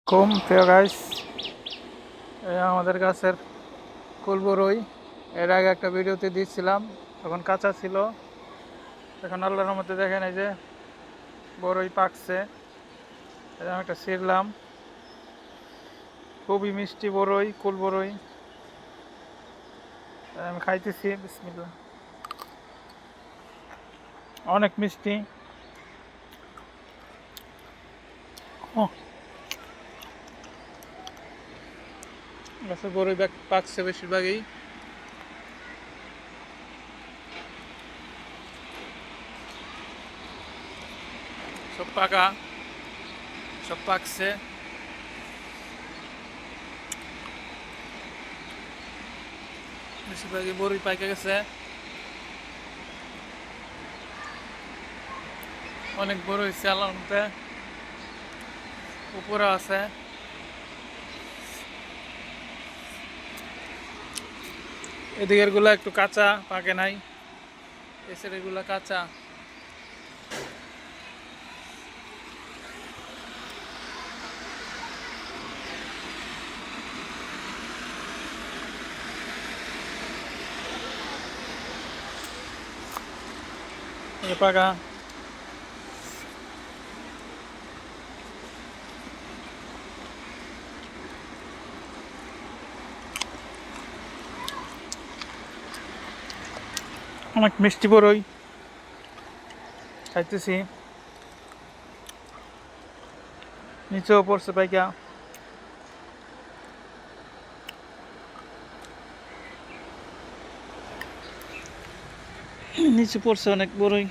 প্রিয় গাইস, আমাদের গাছের কুল বরই এর আগে একটা ভিডিওতে দিয়েছিলাম, তখন কাঁচা ছিল। এখন আল্লাহর মধ্যে দেখেন এই যে বরই পাকছে। আমি একটা ছিঁড়লাম, খুবই মিষ্টি বরই, কুল বরই। আমি খাইতেছি, বিসমিল্লাহ। অনেক মিষ্টি। গাছের বরই পাকছে বেশিরভাগই। সব পাকা, সব পাকছে। বেশিরভাগই বরই পাইকে গেছে। অনেক বড় হয়েছে আল্লাহর মধ্যে, উপরে আছে। এদিকের গুলা একটু কাঁচা, পাকে নাই। এসের এগুলা কাঁচা। পাকা। অনেক মিষ্টি বরই খাইতেছি। নিচেও পড়ছে পাইকা, নিচে পড়ছে অনেক বরই।